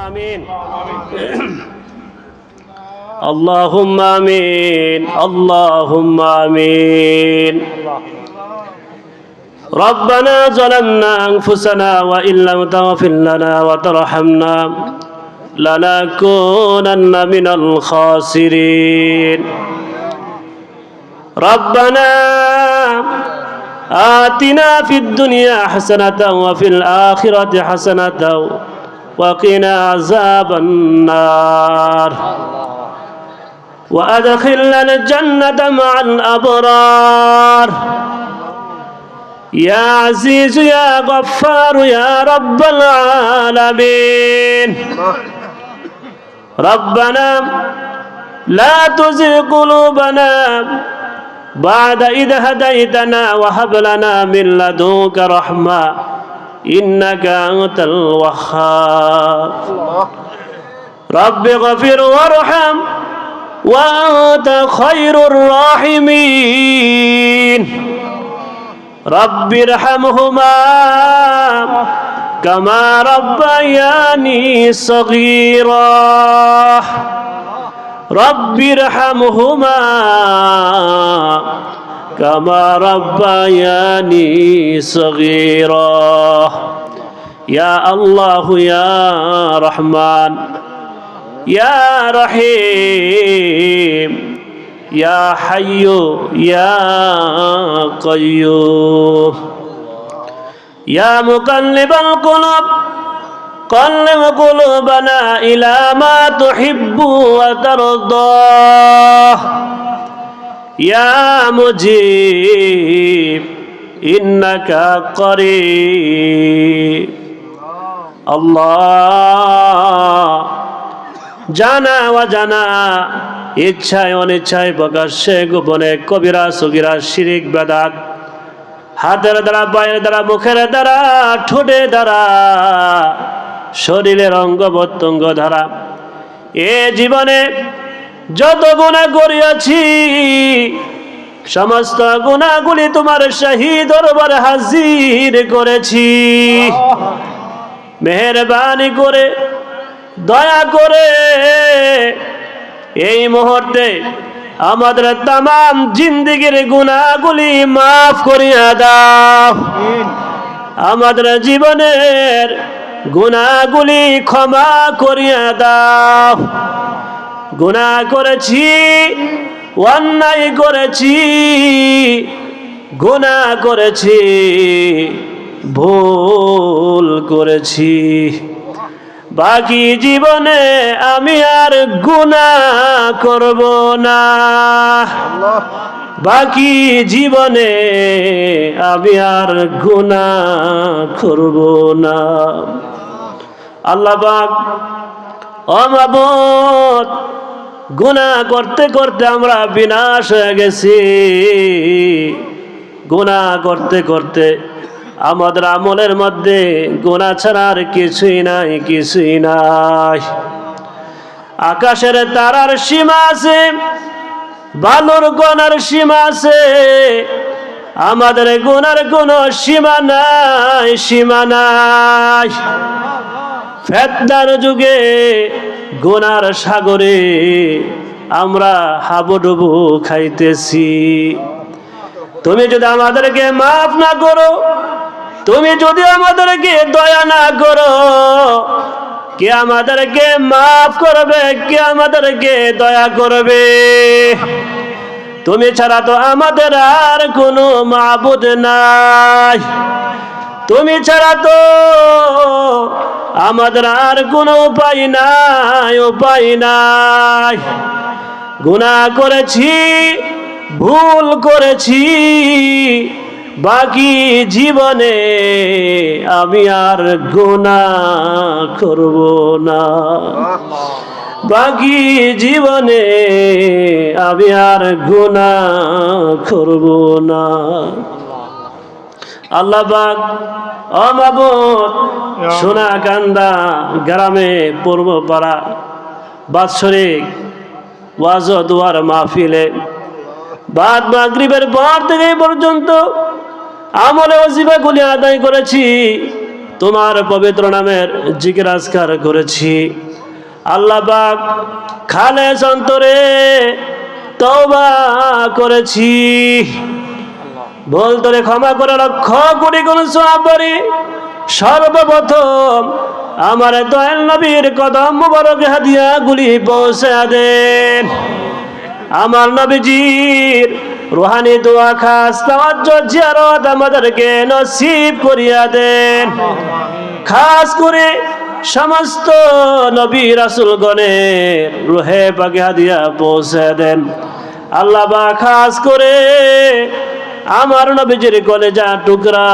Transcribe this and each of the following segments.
آمين اللهم آمين اللهم آمين ربنا ظلمنا أنفسنا وإن لم تغفر لنا وترحمنا لنكونن من الخاسرين ربنا آتنا في الدنيا حسنة وفي الآخرة حسنة وقنا عذاب النار وأدخلنا الجنة مع الأبرار يا عزيز يا غفار يا رب العالمين ربنا لا تزغ قلوبنا بعد إذ هديتنا وهب لنا من لدنك رحمة إنك أنت الوهاب رب اغفر وارحم وأنت خير الراحمين رب ارحمهما كما ربياني صغيرا رب ارحمهما كما ربياني صغيرا يا الله يا رحمن يا رحيم يا حي يا قيوم يا مقلب القلوب قلب قلوبنا إلى ما تحب وترضى يا مجيب إنك قريب الله জানা অজানা ইচ্ছায় অনিচ্ছায় প্রকাশ্যে গোপনে কবিরা সগীরা শিরিক বেদাত হাতের দ্বারা পায়ের দ্বারা মুখের দ্বারা ঠোঁটের দ্বারা শরীরের অঙ্গ প্রত্যঙ্গ দ্বারা এ জীবনে যত গুনাহ করিয়াছি সমস্ত গুনাহগুলি তোমার শাহী দরবারে হাজির করেছি মেহেরবানি করে দয়া করে এই মুহূর্তে আমাদের तमाम জিন্দেগীর গুনাহগুলি maaf করিয়া দাও আমাদের জীবনের গুনাহগুলি ক্ষমা করিয়া দাও গুনাহ করেছি অন্যায় করেছি গুনাহ করেছি ভুল করেছি বাকি জীবনে আমি আর গুনাহ করব না বাকি জীবনে আমি আর গুনাহ করব না আল্লাহ পাক ও মাবুদ গুনাহ করতে করতে আমরা বিনাশ হয়ে গেছি গুনাহ করতে করতে আমাদের আমলের মধ্যে গুনাহ ছাড়া আর কিছুই নাই কিছুই নাই আকাশের তারার সীমা আছে বালুর কণার সীমা আছে আমাদের গুনার কোনো সীমা নাই সীমা নাই ফেতনার যুগে গুনার সাগরে আমরা হাবুডুবু খাইতেছি তুমি যদি আমাদেরকে মাফ না করো তুমি যদি আমাদেরকে দয়া না করো কে আমাদেরকে মাফ করবে কে আমাদেরকে দয়া করবে তুমি ছাড়া তো আমাদের আর কোনো মাবুদ নাই তুমি ছাড়া তো আমাদের আর কোনো উপায় নাই গুনাহ করেছি ভুল করেছি বাকি জীবনে আমি আর গুনাহ করব না বাকি জীবনে আমি আর গুনাহ করব না আল্লাহ পাক ও মাবুদ সোনাকান্দা গ্রামে পূর্বপাড়া বাৎসরিক ওয়াজ ও দোয়ার মাহফিলে বাদ মাগরিবের পর থেকে পর্যন্ত আমলে ওজিফাগুলি আদায় করেছি, তোমার পবিত্র নামের জিকির আজকার করেছি। আল্লাহ পাক খালেস অন্তরে তওবা করেছি, ভুল করে ক্ষমা করে লক্ষ কোটি গুণ সওয়াব করি। সর্বপ্রথম আমার দয়াল নবীর কদম মুবারক হাদিয়া গুলি পৌঁছে দেন। আমার নবীজির রুহানি দোয়া খাস তাওয়াজ্জু জিয়ারত আমাদেরকে নসিব করিয়া দেন। খাস করে সমস্ত নবী রাসূলগণের রুহে পাকে হাদিয়া পৌঁছে দেন। আল্লাহ পাক খাস করে আমার নবীজির কলেজা টুকরা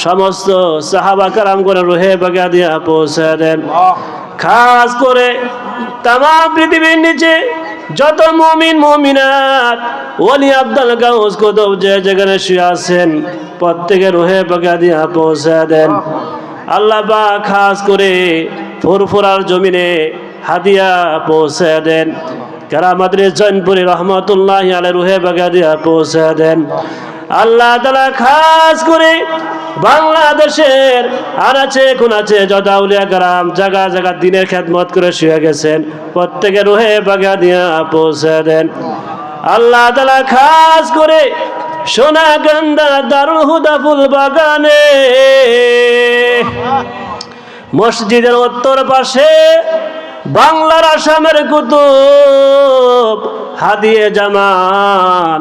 সমস্ত সাহাবা কারাম করে রুহে পাকে হাদিয়া পৌঁছে দেন। খাস করে তামাম পৃথিবীর নিচে যত মুমিন মুমিনাত ওলি আব্দুল গাউস কুতুব যে যেখানে শুয়ে আছেন প্রত্যেকের রুহে পাকে হাদিয়া পৌঁছে দেন। আল্লাহ পাক খাস করে ফুরফুরার জমিনে হাদিয়া পৌঁছে দেন। কারামাতুল জৈনপুরি রহমতুল্লাহি আলাইহি রুহে পাকে হাদিয়া পৌঁছে দেন। আল্লাহ তাআলা খাস করে বাংলাদেশের আনাচে কোনাচে যত আউলিয়া কারাম জায়গা জায়গা দ্বীনের খেদমত করে শুয়ে গেছেন প্রত্যেকের রুহে পাকে হাদিয়া পৌঁছে দেন। আল্লাহ তাআলা খাস করে সোনাকান্দা দারুল হুদা ফুল বাগানে মসজিদের উত্তর পাশে বাংলার আসামের কুতুব হাদিয়ে জামান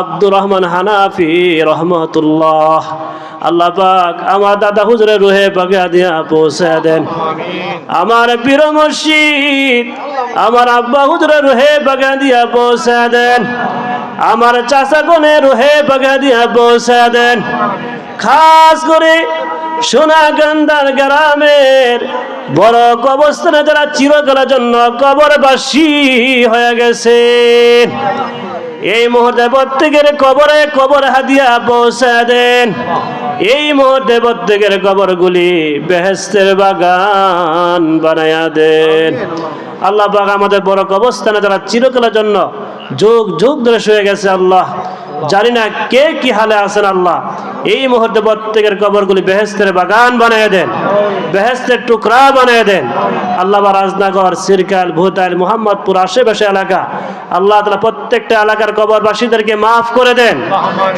আব্দুর রহমান হানাফি রহমতুল্লাহ, আল্লাহ পাক আমার দাদা হুজুরের রুহে পাকে হাদিয়া পৌঁছে দেন। আমার পীর মুর্শিদ আমার আব্বা হুজুরের রুহে পাকে হাদিয়া পৌঁছে দেন। আমার চাচা গনের রুহে পাকে হাদিয়া পৌঁছে দেন। খাস করে সোনাকান্দার গ্রামের বড় কবরস্থানে যারা চিরকালের জন্য কবরবাসী হয়ে গেছে এই মুহূর্তে প্রত্যেকের কবরে কবর হাদিয়া পৌঁছে দেন। এই মুহূর্তে প্রত্যেকের কবরগুলি বেহেশতের বাগান বানায়া দেন। আল্লাহ পাক আমাদের বড় কবরস্থানে যারা চিরকালের জন্য যুগ যুগ ধরে শুয়ে গেছে, আল্লাহ জানি না কে কি হালে আছেন, আল্লাহ এই মুহূর্তে প্রত্যেকের কবরগুলি বেহেশতের বাগান বানিয়ে দেন, বেহেশতের টুকরা বানিয়ে দেন। আল্লাহ রাজনগর, সিরকাল, ভূতাইল, মোহাম্মদপুর আশেপাশে এলাকা আল্লাহ তাআলা প্রত্যেকটা এলাকার কবরবাসীদেরকে মাফ করে দেন,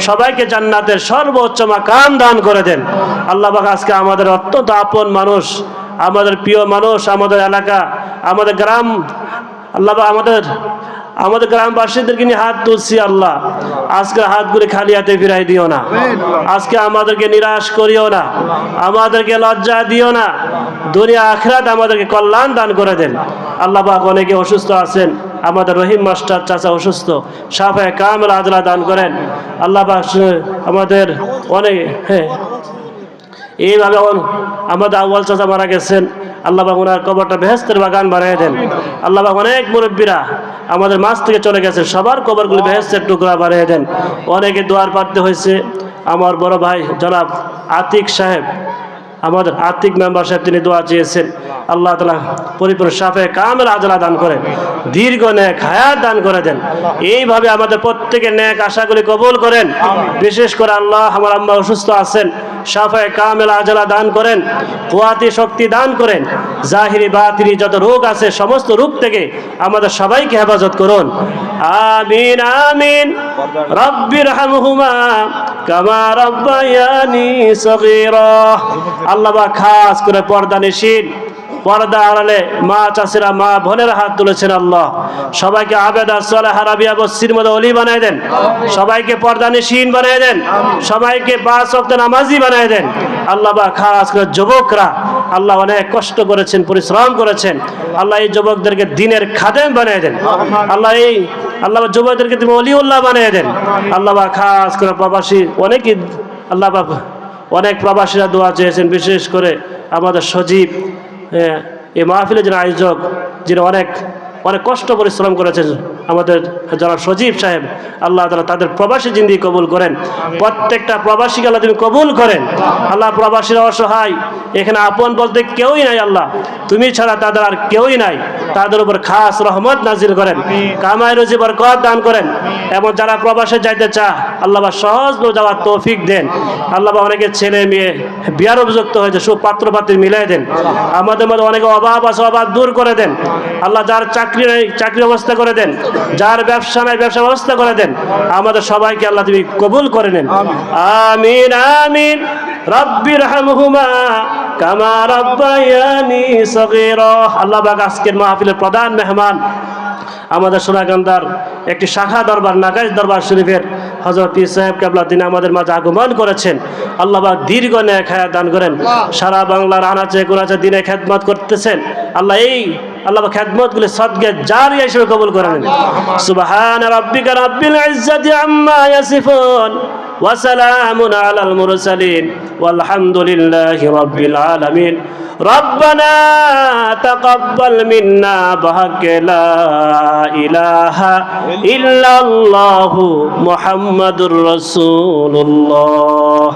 সবাইকে জান্নাতের সর্বোচ্চ মাকাম দান করে দেন। আল্লাহ পাক আজকে আমাদের অত্যন্ত আপন মানুষ, আমাদের প্রিয় মানুষ, আমাদের এলাকা, আমাদের গ্রাম, আল্লাহ পাক আমাদের গ্রামবাসীদেরকে নিয়ে হাত তুলছি, আল্লাহ আজকে হাতগুলি খালি হাতে ফিরাই দিও না, আজকে আমাদেরকে নিরাশ করিও না, আমাদেরকে লজ্জা দিও না, দুনিয়া আখিরাত আমাদেরকে কল্যাণ দান করে দেন। আল্লাহ পাক অনেকে অসুস্থ আছেন, আমাদের রহিম মাস্টার চাচা অসুস্থ, শাফায়ে কামেল আজলা দান করেন। আল্লাহ পাক আমাদের অনেক এইভাবে আমাদের আউয়াল চাচা মারা গেছেন, আল্লাহ পাক ওনার কবরটা বেহেশতের বাগান বানিয়ে দেন। আল্লাহ পাক অনেক মুরব্বীরা আমাদের মাঝ থেকে চলে গেছে, সবার কবরগুলি বেহেশতের টুকরা বানিয়ে দেন। অনেকে দোয়ার পাড়তে হয়েছে, আমার বড় ভাই জনাব আতিক সাহেব, আমাদের আতিক মেম্বার সাহেব, তিনি দোয়া চেয়েছেন, আল্লাহ তাআলা পরিপূর্ণ শাফায়ে কামেল আজলা দান করেন, দীর্ঘ নেক হায়াত দান করে দেন। এইভাবে আমাদের প্রত্যেকের নেক আশাগুলি কবুল করেন। বিশেষ করে আল্লাহ আমার আম্মা অসুস্থ আছেন, শাফায়ে কামেল আজলা দান করেন, কুয়াতি শক্তি দান করেন, জাহিরি বাতিনি যত রোগ আছে সমস্ত রোগ থেকে আমাদের সবাইকে হেফাজত করুন। আমিন আমিন। রব্বিরহামহুমা কামা রাব্বায়ানি সগীরা। আল্লাহ পাক খাস করে পর্দানিশীন, পর্দা আড়ালে মা চাষিরা, মা বোনেরা হাত তুলেছেন, আল্লাহ সবাইকে আবেদা সালেহা রাবিয়া বসির মধ্যে অলি বানায় দেন, সবাইকে পর্দানিশীন বানায় দেন, সবাইকে 5 ওয়াক্ত নামাজি বানায় দেন। আল্লাহ পাক খাস করে যুবকরা আল্লাহ অনেক কষ্ট করেছেন, পরিশ্রম করেছেন, আল্লাহ এই যুবকদেরকে দ্বীনের খাদেম বানিয়ে দেন। আল্লাহ যুবকদেরকে তুমি অলিউল্লাহ বানিয়ে দেন। আল্লাহ পাক খাস করে প্রবাসী অনেকেই, আল্লাহ পাক অনেক প্রবাসীরা দোয়া চেয়েছেন, বিশেষ করে আমাদের সজীব এই মাহফিলের যিনি আয়োজক, যিনি অনেক অনেক কষ্ট পরিশ্রম করেছেন আমাদের যারা সজীব সাহেব, আল্লাহ তাআলা তাদের প্রবাসী জিন্দেগি কবুল করেন, প্রত্যেকটা প্রবাসীকে আল্লাহ তুমি কবুল করেন। আল্লাহ প্রবাসীরা অসহায়, এখানে আপন বলতে কেউই নাই, আল্লাহ তুমি ছাড়া তাদের আর কেউই নাই, তাদের উপর খাস রহমত নাজিল করেন, কামাই রুজি বরকত দান করেন, এবং যারা প্রবাসে যাইতে চায় আল্লাহ সহজ যাওয়ার তৌফিক দেন। আল্লাহ অনেকে ছেলে মেয়ে বিয়ার উপযুক্ত হয়েছে, সুপাত্র পাত্রী মিলাই দেন। আমাদের মধ্যে অনেকে অভাব আছে, অভাব দূর করে দেন। আল্লাহ যার চাকরি নেই চাকরির ব্যবস্থা করে দেন, যার ব্যবসা নাই ব্যবসা ব্যবস্থা করে দেন। আমাদের সবাইকে আল্লাহ তুমি কবুল করে নেন। আমিন আমিন। রব্বির হামহুমা কামা রাব্বায়ানি সগীরা। আল্লাহ পাক আজকের মাহফিলের প্রধান মেহমান আমাদের সোনাকান্দার একটি শাখা দরবার নাগাইজ দরবার শরীফের হযরত পীর সাহেব কেবলা তিনি আমাদের মাঝে আগমন করেছেন। আল্লাহ পাক দীর্ঘ নেক হায়াত দান করেন, সারা বাংলার আনাচে কোনাচে দিনে খেদমত করতেছেন। আল্লাহ এই আল্লাহ খেদমতগুলি সদকা জারিয়া হিসেবে কবুল করে নেন। সুবহান রাব্বিকা রাব্বিল ইজ্জাতি আম্মা ইয়াসিফুন ওয়া সালামুন আলাল মুরসালিন ওয়ালহামদুলিল্লাহি রাব্বিল আলামিন। রব্বানা তাকাব্বাল মিন্না বিহাক্কি লা ইলাহা ইল্লাল্লাহু মুহাম্মাদুর রাসূলুল্লাহ।